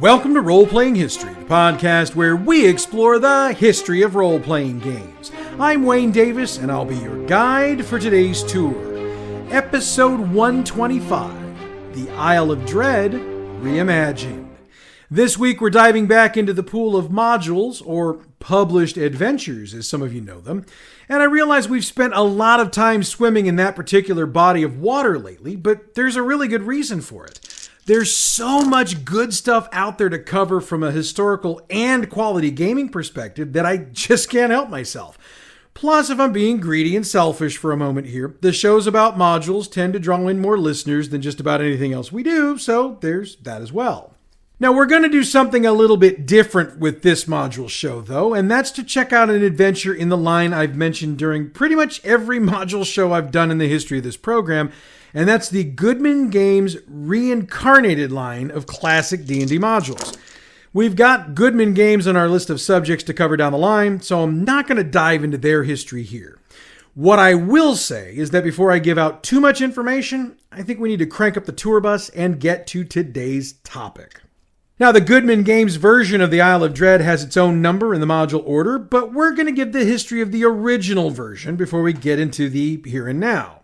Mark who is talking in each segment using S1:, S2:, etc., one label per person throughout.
S1: Welcome to Roleplaying History, the podcast where we explore the history of role-playing games. I'm Wayne Davis, and I'll be your guide for today's tour. Episode 125, The Isle of Dread Reimagined. This week we're diving back into the pool of modules, or published adventures as some of you know them, and I realize we've spent a lot of time swimming in that particular body of water lately, but there's a really good reason for it. There's so much good stuff out there to cover from a historical and quality gaming perspective that I just can't help myself. Plus, if I'm being greedy and selfish for a moment here, the shows about modules tend to draw in more listeners than just about anything else we do, so there's that as well. Now, we're going to do something a little bit different with this module show, though, and that's to check out an adventure in the line I've mentioned during pretty much every module show I've done in the history of this program, and that's the Goodman Games Reincarnated line of classic D&D modules. We've got Goodman Games on our list of subjects to cover down the line, so I'm not going to dive into their history here. What I will say is that before I give out too much information, I think we need to crank up the tour bus and get to today's topic. Now, the Goodman Games version of the Isle of Dread has its own number in the module order, but we're going to give the history of the original version before we get into the here and now.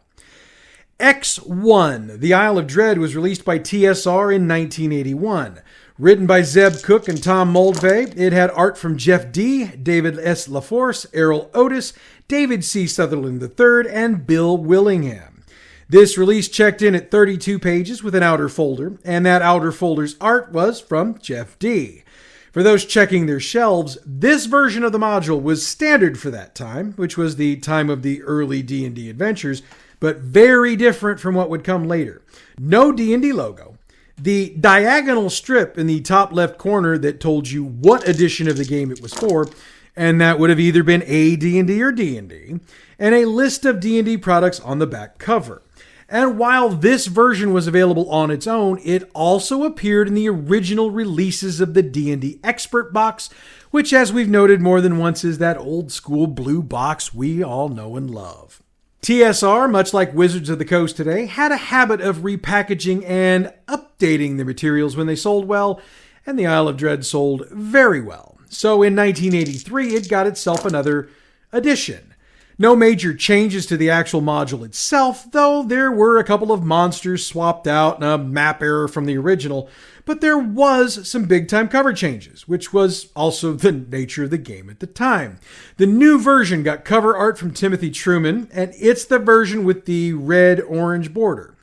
S1: X1, The Isle of Dread, was released by TSR in 1981. Written by Zeb Cook and Tom Moldvay, it had art from Jeff D., David S. LaForce, Errol Otis, David C. Sutherland III, and Bill Willingham. This release checked in at 32 pages with an outer folder, and that outer folder's art was from Jeff D. For those checking their shelves, this version of the module was standard for that time, which was the time of the early D&D adventures, but very different from what would come later. No D&D logo. The diagonal strip in the top left corner that told you what edition of the game it was for, and that would have either been a D&D or D&D, and a list of D&D products on the back cover. And while this version was available on its own, it also appeared in the original releases of the D&D Expert Box, which, as we've noted more than once, is that old school blue box we all know and love. TSR, much like Wizards of the Coast today, had a habit of repackaging and updating the materials when they sold well, and the Isle of Dread sold very well. So in 1983, it got itself another edition. No major changes to the actual module itself, though there were a couple of monsters swapped out and a map error from the original, but there was some big-time cover changes, which was also the nature of the game at the time. The new version got cover art from Timothy Truman, and it's the version with the red-orange border.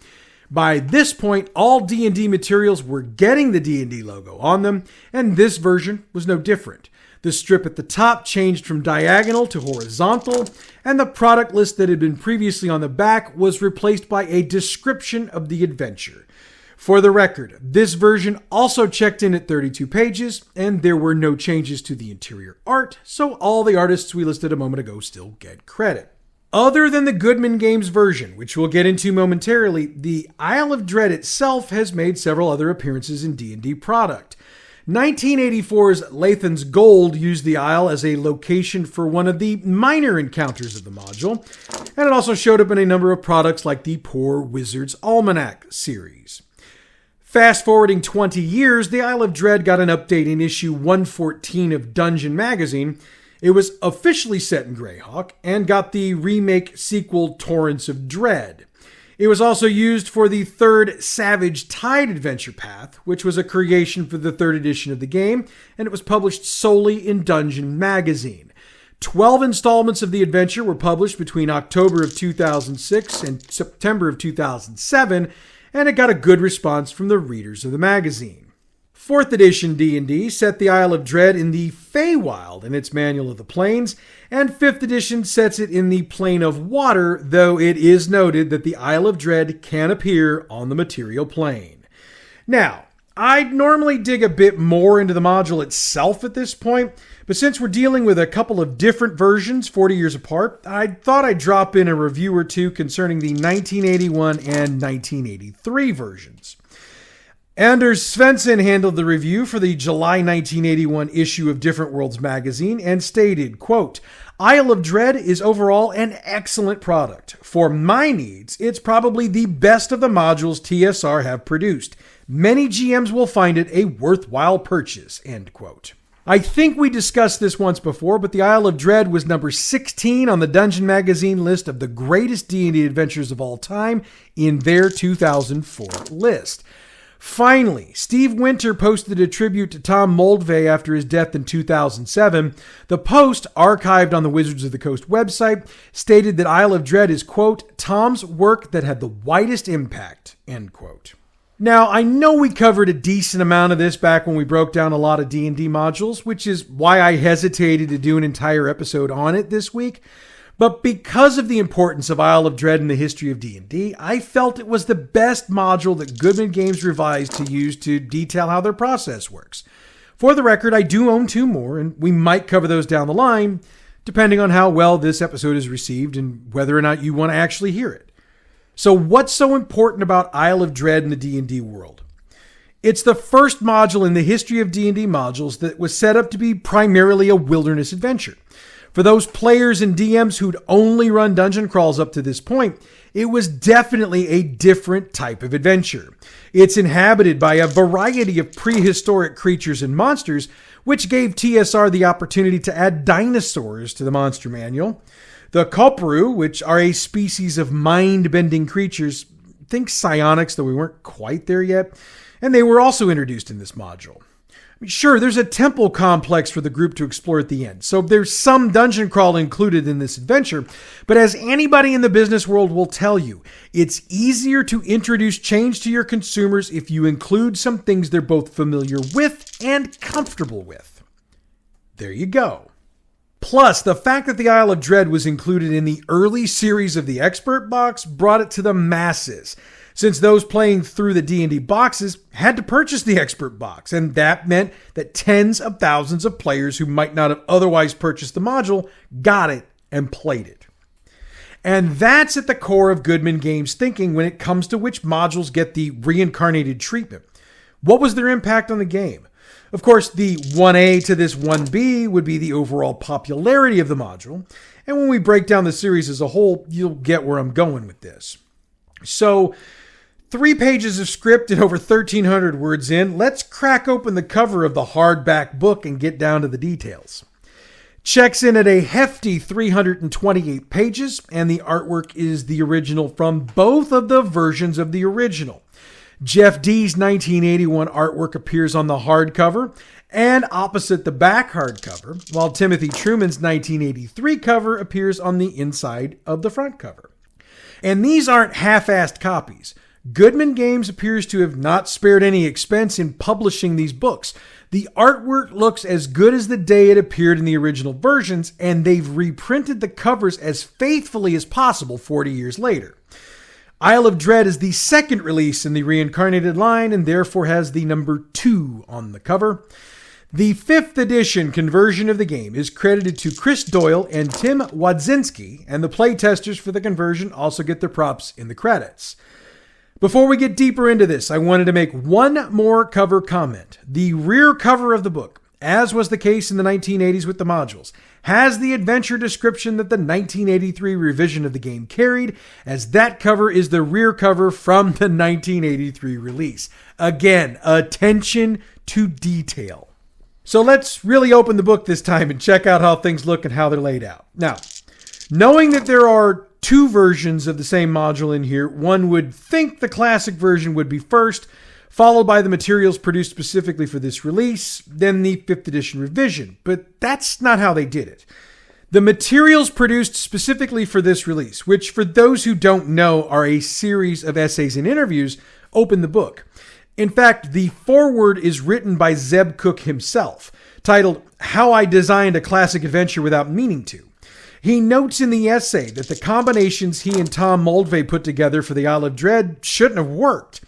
S1: By this point, all D&D materials were getting the D&D logo on them, and this version was no different. The strip at the top changed from diagonal to horizontal, and the product list that had been previously on the back was replaced by a description of the adventure. For the record, this version also checked in at 32 pages, and there were no changes to the interior art, so all the artists we listed a moment ago still get credit. Other than the Goodman Games version, which we'll get into momentarily, the Isle of Dread itself has made several other appearances in D&D product. 1984's Lathan's Gold used the Isle as a location for one of the minor encounters of the module, and it also showed up in a number of products like the Poor Wizard's Almanac series. Fast forwarding 20 years, the Isle of Dread got an update in issue 114 of Dungeon Magazine. It was officially set in Greyhawk and got the remake sequel Torrents of Dread. It was also used for the third Savage Tide adventure path, which was a creation for the third edition of the game, and it was published solely in Dungeon Magazine. 12 installments of the adventure were published between October of 2006 and September of 2007, and it got a good response from the readers of the magazine. 4th edition D&D set the Isle of Dread in the Feywild in its Manual of the Planes, and 5th edition sets it in the Plane of Water, though it is noted that the Isle of Dread can appear on the material plane. Now, I'd normally dig a bit more into the module itself at this point, but since we're dealing with a couple of different versions 40 years apart, I thought I'd drop in a review or two concerning the 1981 and 1983 versions. Anders Svensson handled the review for the July 1981 issue of Different Worlds magazine and stated, quote, Isle of Dread is overall an excellent product. For my needs, it's probably the best of the modules TSR have produced. Many GMs will find it a worthwhile purchase, end quote. I think we discussed this once before, but the Isle of Dread was number 16 on the Dungeon Magazine list of the greatest D&D adventures of all time in their 2004 list. Finally, Steve Winter posted a tribute to Tom Moldvay after his death in 2007. The post, archived on the Wizards of the Coast website, stated that Isle of Dread is, quote, Tom's work that had the widest impact, end quote. Now, I know we covered a decent amount of this back when we broke down a lot of D&D modules, which is why I hesitated to do an entire episode on it this week. But because of the importance of Isle of Dread in the history of D&D, I felt it was the best module that Goodman Games revised to use to detail how their process works. For the record, I do own 2 more, and we might cover those down the line, depending on how well this episode is received and whether or not you want to actually hear it. So what's so important about Isle of Dread in the D&D world? It's the first module in the history of D&D modules that was set up to be primarily a wilderness adventure. For those players and DMs who'd only run dungeon crawls up to this point, it was definitely a different type of adventure. It's inhabited by a variety of prehistoric creatures and monsters, which gave TSR the opportunity to add dinosaurs to the monster manual. The Kopru, which are a species of mind-bending creatures, think psionics, though we weren't quite there yet, and they were also introduced in this module. Sure, there's a temple complex for the group to explore at the end, so there's some dungeon crawl included in this adventure, but as anybody in the business world will tell you, it's easier to introduce change to your consumers if you include some things they're both familiar with and comfortable with. There you go. Plus, the fact that the Isle of Dread was included in the early series of the Expert Box brought it to the masses, since those playing through the D&D boxes had to purchase the Expert Box, and that meant that tens of thousands of players who might not have otherwise purchased the module got it and played it. And that's at the core of Goodman Games' thinking when it comes to which modules get the Reincarnated treatment. What was their impact on the game? Of course, the 1A to this 1B would be the overall popularity of the module, and when we break down the series as a whole, you'll get where I'm going with this. So, 3 pages of script and over 1,300 words in, let's crack open the cover of the hardback book and get down to the details. Checks in at a hefty 328 pages, and the artwork is the original from both of the versions of the original. Jeff D's 1981 artwork appears on the hardcover and opposite the back hardcover, while Timothy Truman's 1983 cover appears on the inside of the front cover. And these aren't half-assed copies. Goodman Games appears to have not spared any expense in publishing these books. The artwork looks as good as the day it appeared in the original versions, and they've reprinted the covers as faithfully as possible 40 years later. Isle of Dread is the second release in the Reincarnated line and therefore has the number 2 on the cover. The 5th edition conversion of the game is credited to Chris Doyle and Tim Wadzinski, and the playtesters for the conversion also get their props in the credits. Before we get deeper into this, I wanted to make one more cover comment. The rear cover of the book, as was the case in the 1980s with the modules, has the adventure description that the 1983 revision of the game carried, as that cover is the rear cover from the 1983 release. Again, attention to detail. So let's really open the book this time and check out how things look and how they're laid out. Now, knowing that there are 2 versions of the same module in here, one would think the classic version would be first, followed by the materials produced specifically for this release, then the 5th edition revision. But that's not how they did it. The materials produced specifically for this release, which for those who don't know are a series of essays and interviews, open the book. In fact, the foreword is written by Zeb Cook himself, titled How I Designed a Classic Adventure Without Meaning to. He notes in the essay that the combinations he and Tom Moldvay put together for the Isle of Dread shouldn't have worked.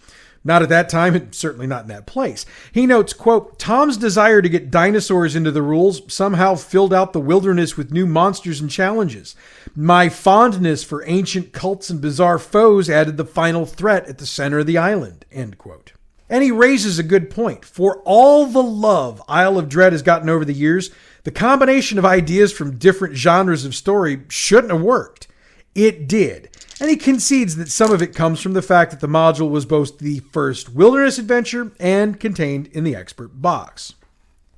S1: Not at that time, and certainly not in that place. He notes, quote, Tom's desire to get dinosaurs into the rules somehow filled out the wilderness with new monsters and challenges. My fondness for ancient cults and bizarre foes added the final threat at the center of the island, end quote. And he raises a good point. For all the love Isle of Dread has gotten over the years, the combination of ideas from different genres of story shouldn't have worked. It did. And he concedes that some of it comes from the fact that the module was both the first wilderness adventure and contained in the expert box.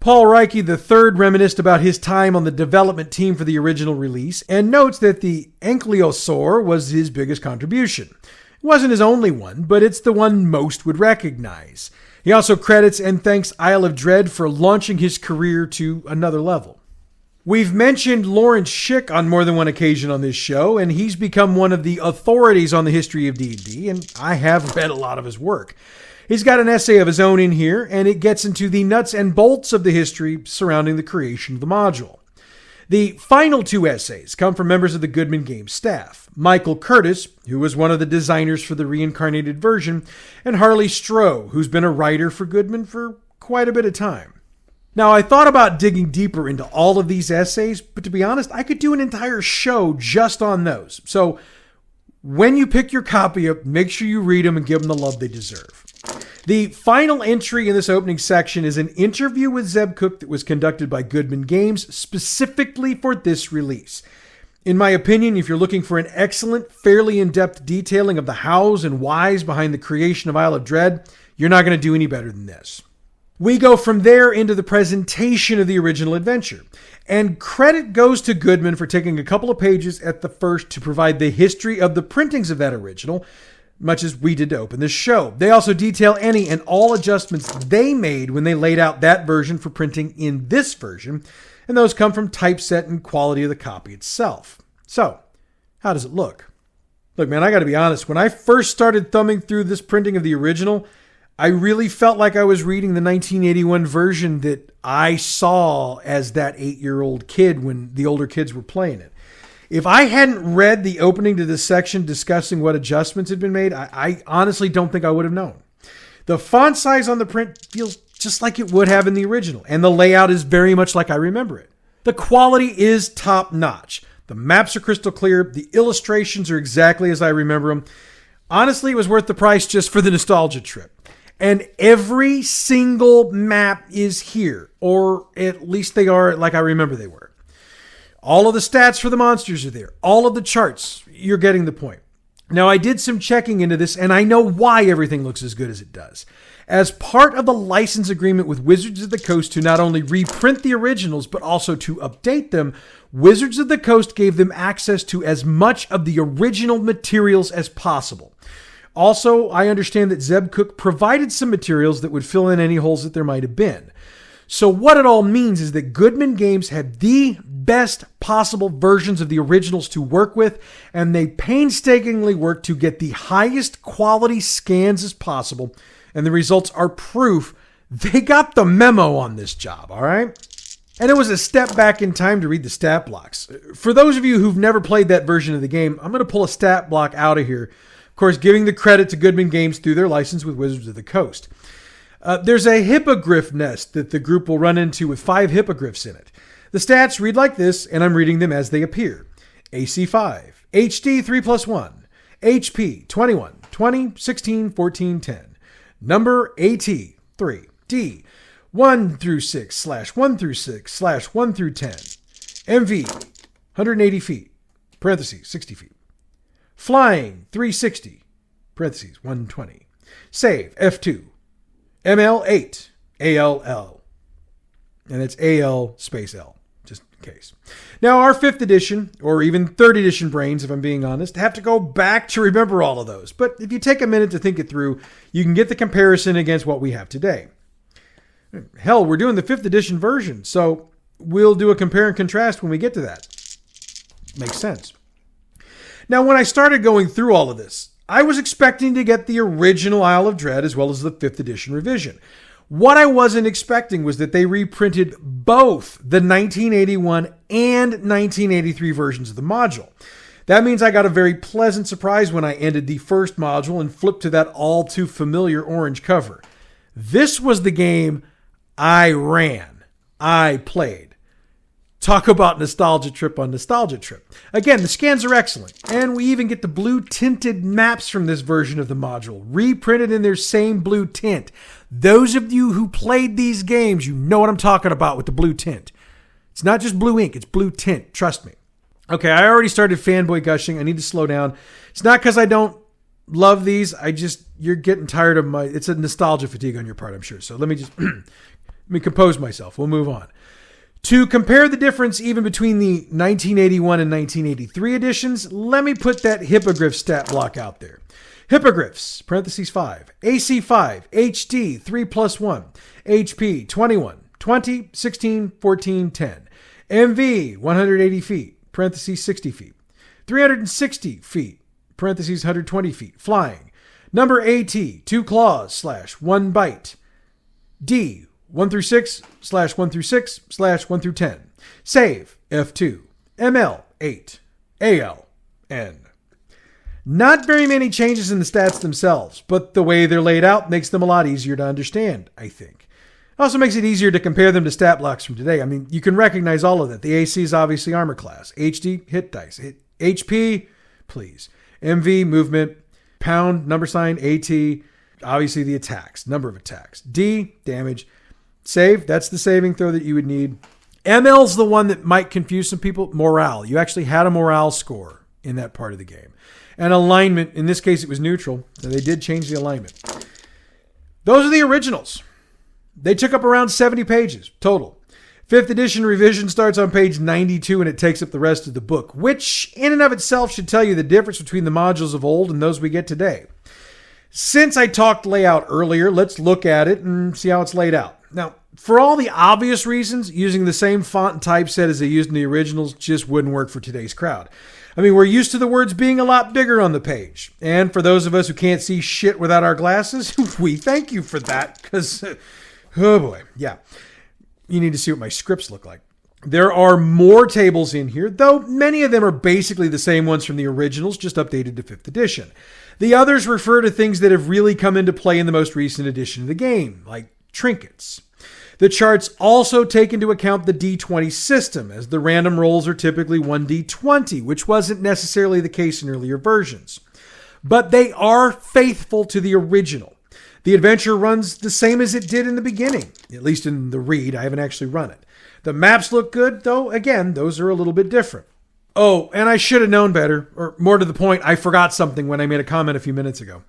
S1: Paul Reike III reminisced about his time on the development team for the original release and notes that the Ankylosaur was his biggest contribution. It wasn't his only one, but it's the one most would recognize. He also credits and thanks Isle of Dread for launching his career to another level. We've mentioned Lawrence Schick on more than one occasion on this show, and he's become one of the authorities on the history of D&D, and I have read a lot of his work. He's got an essay of his own in here, and it gets into the nuts and bolts of the history surrounding the creation of the module. The final two essays come from members of the Goodman Games staff, Michael Curtis, who was one of the designers for the Reincarnated version, and Harley Stroh, who's been a writer for Goodman for quite a bit of time. Now, I thought about digging deeper into all of these essays, but to be honest, I could do an entire show just on those. So when you pick your copy up, make sure you read them and give them the love they deserve. The final entry in this opening section is an interview with Zeb Cook that was conducted by Goodman Games specifically for this release. In my opinion, if you're looking for an excellent, fairly in-depth detailing of the hows and whys behind the creation of Isle of Dread, you're not going to do any better than this. We go from there into the presentation of the original adventure. And credit goes to Goodman for taking a couple of pages at the first to provide the history of the printings of that original, much as we did to open this show. They also detail any and all adjustments they made when they laid out that version for printing in this version, and those come from typeset and quality of the copy itself. So, how does it look? Look, man, I gotta be honest. When I first started thumbing through this printing of the original, I really felt like I was reading the 1981 version that I saw as that 8-year-old kid when the older kids were playing it. If I hadn't read the opening to this section discussing what adjustments had been made, I honestly don't think I would have known. The font size on the print feels just like it would have in the original, and the layout is very much like I remember it. The quality is top-notch. The maps are crystal clear. The illustrations are exactly as I remember them. Honestly, it was worth the price just for the nostalgia trip. And every single map is here, or at least they are like I remember they were. All of the stats for the monsters are there. All of the charts. You're getting the point. Now, I did some checking into this, and I know why everything looks as good as it does. As part of the license agreement with Wizards of the Coast to not only reprint the originals, but also to update them, Wizards of the Coast gave them access to as much of the original materials as possible. Also, I understand that Zeb Cook provided some materials that would fill in any holes that there might have been. So what it all means is that Goodman Games had the best possible versions of the originals to work with, and they painstakingly worked to get the highest quality scans as possible, and the results are proof they got the memo on this job, all right? And it was a step back in time to read the stat blocks. For those of you who've never played that version of the game, I'm going to pull a stat block out of here, of course, giving the credit to Goodman Games through their license with Wizards of the Coast. There's a hippogriff nest that the group will run into with 5 hippogriffs in it. The stats read like this, and I'm reading them as they appear. AC 5, HD 3+1, HP 21, 20, 16, 14, 10. Number AT 3, D 1 through 6 / 1 through 6 / 1 through 10. MV 180 feet, parentheses 60 feet. Flying 360, parentheses 120. Save F2. ML 8, ALL. And it's AL space L, just in case. Now, our 5th edition, or even 3rd edition brains, if I'm being honest, have to go back to remember all of those. But if you take a minute to think it through, you can get the comparison against what we have today. Hell, we're doing the 5th edition version, so we'll do a compare and contrast when we get to that. Makes sense. Now, when I started going through all of this, I was expecting to get the original Isle of Dread as well as the 5th edition revision. What I wasn't expecting was that they reprinted both the 1981 and 1983 versions of the module. That means I got a very pleasant surprise when I ended the first module and flipped to that all too familiar orange cover. This was the game I ran. I played. Talk about nostalgia trip on nostalgia trip. Again, the scans are excellent, and we even get the blue tinted maps from this version of the module, reprinted in their same blue tint. Those of you who played these games, you know what I'm talking about with the blue tint. It's not just blue ink, it's blue tint, trust me. Okay, I already started fanboy gushing. I need to slow down. It's not because I don't love these. You're getting tired of it's a nostalgia fatigue on your part, I'm sure. So let me compose myself. We'll move on. To compare the difference even between the 1981 and 1983 editions, let me put that hippogriff stat block out there. Hippogriffs, parentheses 5, AC 5, HD 3+1, HP 21, 20, 16, 14, 10, MV 180 feet, parentheses 60 feet, 360 feet, parentheses 120 feet, flying. Number AT, 2 claws / 1 bite. D, 1 through 6 / 1 through 6 / 1 through 10. Save, F2. ML, 8. AL, N. Not very many changes in the stats themselves, but the way they're laid out makes them a lot easier to understand, I think. It also makes it easier to compare them to stat blocks from today. I mean, you can recognize all of that. The AC is obviously armor class. HD, hit dice. HP, please. MV, movement. Pound, number sign. AT, obviously the attacks, number of attacks. D, damage. Save, that's the saving throw that you would need. ML's the one that might confuse some people. Morale. You actually had a morale score in that part of the game. And alignment, in this case it was neutral, so they did change the alignment. Those are the originals. They took up around 70 pages total. 5th edition revision starts on page 92 and it takes up the rest of the book, which in and of itself should tell you the difference between the modules of old and those we get today. Since I talked layout earlier, let's look at it and see how it's laid out. Now, for all the obvious reasons, using the same font and typeset as they used in the originals just wouldn't work for today's crowd. I mean, we're used to the words being a lot bigger on the page. And for those of us who can't see shit without our glasses, we thank you for that, because, oh boy, yeah. You need to see what my scripts look like. There are more tables in here, though many of them are basically the same ones from the originals, just updated to 5th edition. The others refer to things that have really come into play in the most recent edition of the game, like trinkets. The charts also take into account the D20 system, as the random rolls are typically 1D20, which wasn't necessarily the case in earlier versions. But they are faithful to the original. The adventure runs the same as it did in the beginning, at least in the read. I haven't actually run it. The maps look good, though, again, those are a little bit different. Oh, and I should have known better, or more to the point, I forgot something when I made a comment a few minutes ago.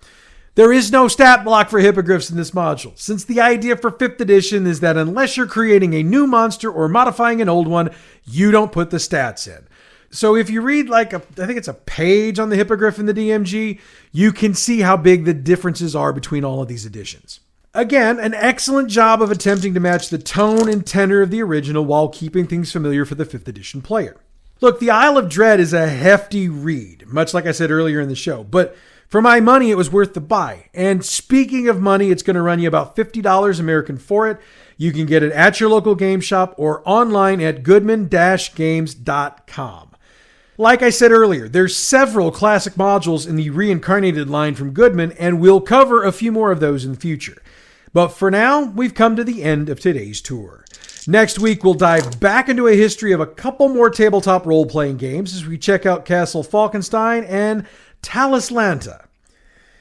S1: There is no stat block for hippogriffs in this module, since the idea for 5th edition is that unless you're creating a new monster or modifying an old one, you don't put the stats in. So if you read I think it's a page on the hippogriff in the DMG, you can see how big the differences are between all of these editions. Again, an excellent job of attempting to match the tone and tenor of the original while keeping things familiar for the 5th edition player. Look, the Isle of Dread is a hefty read, much like I said earlier in the show, but for my money, it was worth the buy. And speaking of money, it's going to run you about $50 American for it. You can get it at your local game shop or online at goodman-games.com. Like I said earlier, there's several classic modules in the Reincarnated line from Goodman, and we'll cover a few more of those in the future. But for now, we've come to the end of today's tour. Next week, we'll dive back into a history of a couple more tabletop role-playing games as we check out Castle Falkenstein and Talislanta.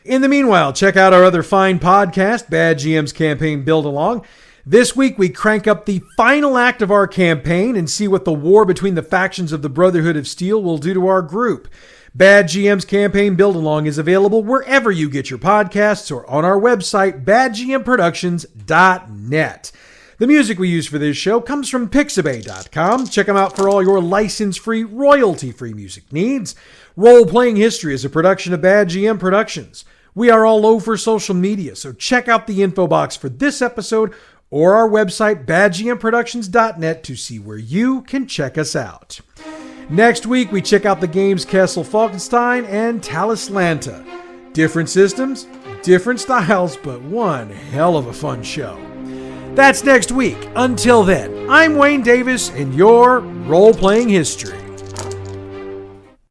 S1: In the meanwhile, check out our other fine podcast, Bad GM's Campaign Build Along. This week, we crank up the final act of our campaign and see what the war between the factions of the Brotherhood of Steel will do to our group. Bad GM's Campaign Build Along is available wherever you get your podcasts or on our website, badgmproductions.net. The music we use for this show comes from Pixabay.com. Check them out for all your license-free, royalty-free music needs. Roleplaying History is a production of Bad GM Productions. We are all over social media, so check out the info box for this episode or our website, badgmproductions.net, to see where you can check us out. Next week, we check out the games Castle Falkenstein and Talislanta. Different systems, different styles, but one hell of a fun show. That's next week. Until then, I'm Wayne Davis, and your Role-Playing History.